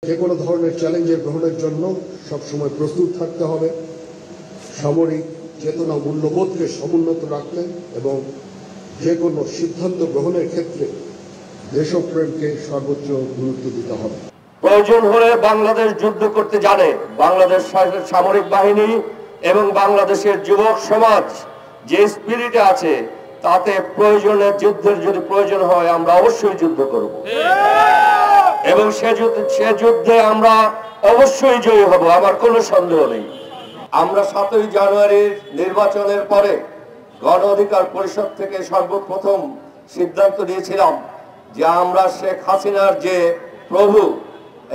যে কোনো ধরনের চ্যালেঞ্জের গ্রহণের জন্য সবসময় প্রস্তুত থাকতে হবে, সামরিক চেতনা মূল্যবোধকে সমুন্নত রাখতে এবং যে কোনো সিদ্ধান্ত গ্রহণের ক্ষেত্রে দেশপ্রেমকে সর্বোচ্চ গুরুত্ব দিতে হবে। প্রয়োজন হলে বাংলাদেশ যুদ্ধ করতে জানে। বাংলাদেশ সামরিক বাহিনী এবং বাংলাদেশের যুবক সমাজ যে স্পিরিটে আছে তাতে প্রয়োজনে যুদ্ধের যদি প্রয়োজন হয় আমরা অবশ্যই যুদ্ধ করব এবং সে যুদ্ধে আমরা অবশ্যই জয়ী হব, আমার কোনো সন্দেহ নেই। আমরা 7ই জানুয়ারির নির্বাচনের পরে গণ অধিকার পরিষদ থেকে সর্বপ্রথম সিদ্ধান্ত নিয়েছিলাম যে আমরা শেখ হাসিনার যে প্রভু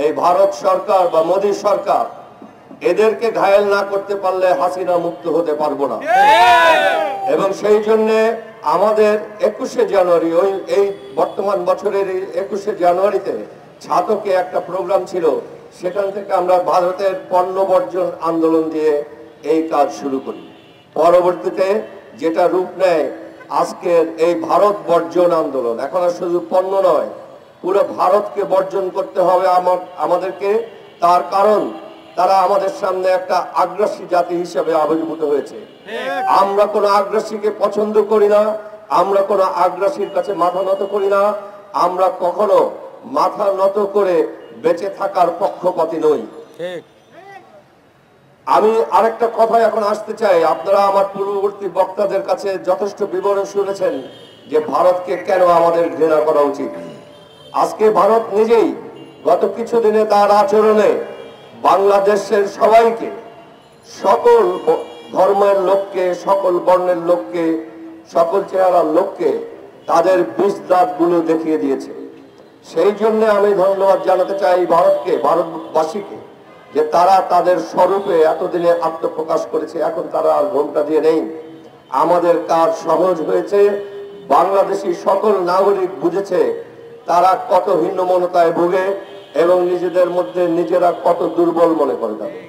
এই ভারত সরকার বা মোদী সরকার এদেরকে ঘায়েল না করতে পারলে হাসিনা মুক্ত হতে পারবো না। এবং সেই জন্য আমাদের 21শে জানুয়ারি এই বর্তমান বছরের 21শে জানুয়ারিতে ছাতকে একটা প্রোগ্রাম ছিল, সেখান থেকে আমরা ভারতের পণ্য বর্জন আন্দোলন দিয়ে এই কাজ শুরু করি। পরবর্তীতে যেটা রূপ নেয় আজকের এই ভারত বর্জন আন্দোলন। এখন আর শুধু পণ্য নয়, পুরো ভারতকে বর্জন করতে হবে আমাদেরকে। তার কারণ তারা আমাদের সামনে একটা আগ্রাসী জাতি হিসেবে আবির্ভূত হয়েছে। আমরা কোনো আগ্রাসীকে পছন্দ করি না, আমরা কোনো আগ্রাসীর কাছে মাথা নত করি না, আমরা কখনো মাথা নত করে বেঁচে থাকার পক্ষপাতী নই। আমি আরেকটা কথা এখন আসতে চাই। আপনারা আমার পূর্ববর্তী বক্তাদের কাছে যথেষ্ট বিবরণ শুনেছেন যে ভারতকে কেন আমাদের ঘৃণা করা উচিত। আজকে ভারত নিজেই গত কিছুদিনে তার আচরণে বাংলাদেশের সবাইকে, সকল ধর্মের লোককে, সকল বর্ণের লোককে, সকল চেহারার লোককে তাদের বিষ দাঁতগুলো দেখিয়ে দিয়েছে। সেই জন্য আমি ধন্যবাদ জানাতে চাই ভারতকে, ভারতবাসীকে, যে তারা তাদের স্বরূপে এতদিনে আত্মপ্রকাশ করেছে। এখন তারা আর ঘোমটা দিয়ে নেই। আমাদের কাজ সহজ হয়েছে। বাংলাদেশি সকল নাগরিক বুঝেছে তারা কত হীনমন্যতায় ভোগে এবং নিজেদের মধ্যে নিজেরা কত দুর্বল মনে করে তাদের।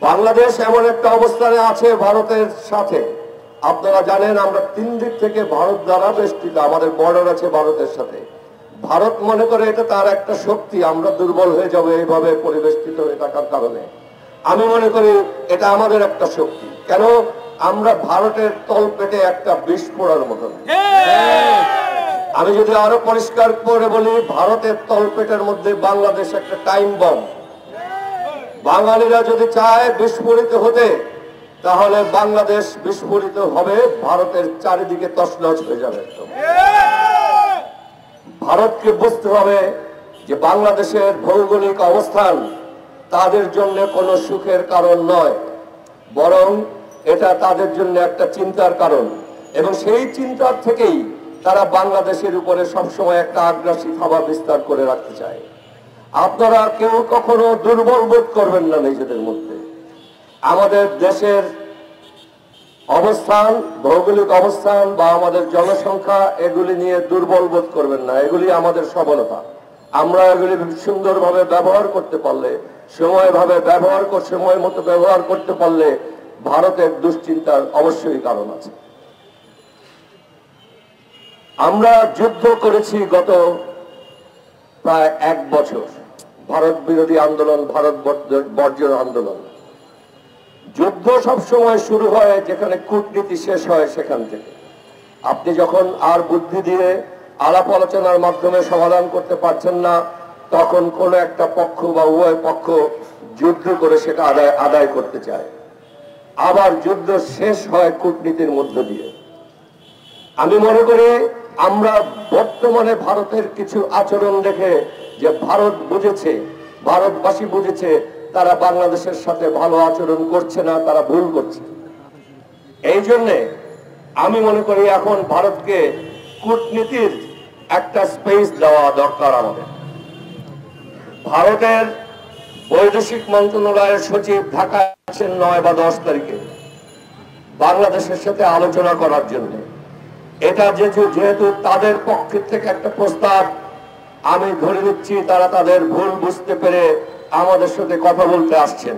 বাংলাদেশ এমন একটা অবস্থানে আছে ভারতের সাথে। আপনারা জানেন আমরা 3 দিক থেকে ভারত দ্বারা বেষ্টিত, আমাদের বর্ডার আছে ভারতের সাথে। ভারত মনে করে এটা তার একটা শক্তি, আমরা দুর্বল হয়ে যাবো এইভাবে পরিবেষ্টিত হয়ে থাকার কারণে। আমি মনে করি এটা আমাদের একটা শক্তি। কেন? আমরা ভারতের তলপেটে একটা বিস্ফোরণের মতন। আমি যদি আরো পরিষ্কার করে বলি, ভারতের তলপেটের মধ্যে বাংলাদেশ একটা টাইম বম। বাঙালিরা যদি চায় বিস্ফোরিত হতে, তাহলে বাংলাদেশ বিস্ফোরিত হবে, ভারতের চারিদিকে তছনছ হয়ে যাবে। ভারতকে বুঝতে হবে যে বাংলাদেশের ভৌগোলিক অবস্থান তাদের জন্য কোনো সুখের কারণ নয়, বরং এটা তাদের জন্য একটা চিন্তার কারণ। এবং সেই চিন্তার থেকেই তারা বাংলাদেশের উপরে সবসময় একটা আগ্রাসী থাবা বিস্তার করে রাখতে চায়। আপনারা কেউ কখনো দুর্বল বোধ করবেন না নিজেদের মধ্যে। আমাদের দেশের অবস্থান, ভৌগোলিক অবস্থান বা আমাদের জনসংখ্যা, এগুলি নিয়ে দুর্বল বোধ করবেন না। এগুলি আমাদের সফলতা। আমরা এগুলি সুন্দরভাবে ব্যবহার করতে পারলে, সময় মতো ব্যবহার করতে পারলে ভারতের দুশ্চিন্তার অবশ্যই কারণ আছে। আমরা যুদ্ধ করেছি গত প্রায় 1 বছর, ভারত বিরোধী আন্দোলন, ভারত বর্জন আন্দোলন। যুদ্ধ সবসময় শুরু হয় যেখানে কূটনীতি শেষ হয় সেখান থেকে। আপনি যখন আর বুদ্ধি দিয়ে আলাপ আলোচনার মাধ্যমে সমাধান করতে পারছেন না, তখন কোন একটা পক্ষ বা উভয় পক্ষ যুদ্ধ করে সেটা আদায় করতে চায়। আবার যুদ্ধ শেষ হয় কূটনীতির মধ্য দিয়ে। আমি মনে করি আমরা বর্তমানে ভারতের কিছু আচরণ দেখে যে ভারত বুঝেছে, ভারতবাসী বুঝেছে তারা বাংলাদেশের সাথে ভালো আচরণ করছে না, তারা ভুল করছে। এই জন্যে আমি মনে করি এখন ভারতকে কূটনীতির একটা স্পেস দেওয়া দরকার আমাদের। ভারতের বৈদেশিক মন্ত্রণালয়ের সচিব ঢাকায় আছেন 9 বা 10 তারিখে বাংলাদেশের সাথে আলোচনা করার জন্য। এটা যেহেতু তাদের পক্ষের থেকে একটা প্রস্তাব, আমি ধরে নিচ্ছি তারা তাদের ভুল বুঝতে পেরে আমাদের সাথে কথা বলতে আসছেন।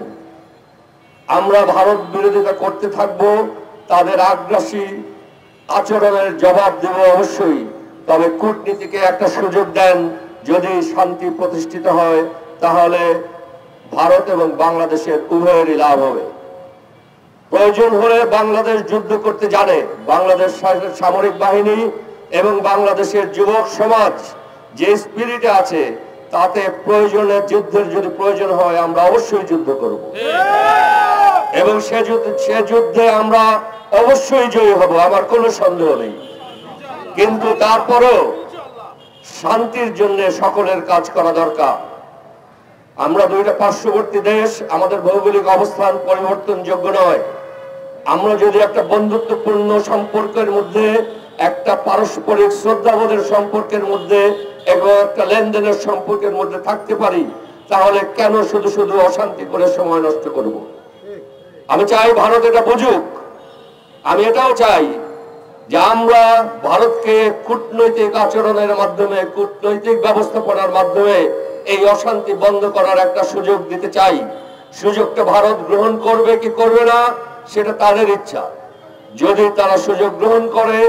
আমরা ভারত বিরোধিতা করতে থাকব, তাদের আগ্রাসী আচরণের জবাব দেব অবশ্যই। তবে কূটনীতিকে একটা সুযোগ দেন যদি শান্তি প্রতিষ্ঠিত হয় তাহলে ভারত এবং বাংলাদেশের উভয়েরই লাভ হবে। প্রয়োজন হলে বাংলাদেশ যুদ্ধ করতে জানে, বাংলাদেশ সামরিক বাহিনী এবং বাংলাদেশের যুবক সমাজ যে স্পিরিটে আছে তাতে প্রয়োজনে যুদ্ধের যদি প্রয়োজন হয় আমরা অবশ্যই যুদ্ধ করব এবং সে যুদ্ধে আমরা অবশ্যই জয়ী হব, আমার কোনো সন্দেহ নেই। কিন্তু তারপরেও শান্তির জন্য সকলের কাজ করা দরকার। আমরা দুইটা পার্শ্ববর্তী দেশ, আমাদের ভৌগোলিক অবস্থান পরিবর্তনযোগ্য নয়। আমরা যদি একটা বন্ধুত্বপূর্ণ সম্পর্কের মধ্যে, একটা পারস্পরিক শ্রদ্ধাবোধের সম্পর্কের মধ্যে এবং একটা লেনদেনের সম্পর্কের মধ্যে থাকতে পারি, তাহলে কেন শুধু শুধু অশান্তি করে সময় নষ্ট করব? আমি চাই ভারত এটা বুঝুক। আমি এটাও চাই যে আমরা ভারতকে কূটনৈতিক আচরণের মাধ্যমে, কূটনৈতিক ব্যবস্থাপনার মাধ্যমে এই অশান্তি বন্ধ করার একটা সুযোগ দিতে চাই। সুযোগটা ভারত গ্রহণ করবে কি করবে না সেটা তাদের ইচ্ছা। যদি তারা সুযোগ গ্রহণ করে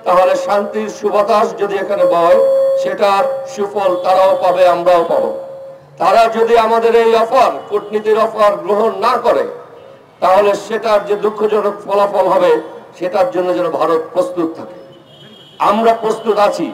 তাহলে শান্তির সুবাতাস যদি এখানে বয়, সেটার সুফল তারাও পাবে, আমরাও পাবো। তারা যদি আমাদের এই অফার, কূটনীতির অফার গ্রহণ না করে তাহলে সেটার যে দুঃখজনক ফলাফল হবে সেটার জন্য যেন ভারত প্রস্তুত থাকে। আমরা প্রস্তুত আছি।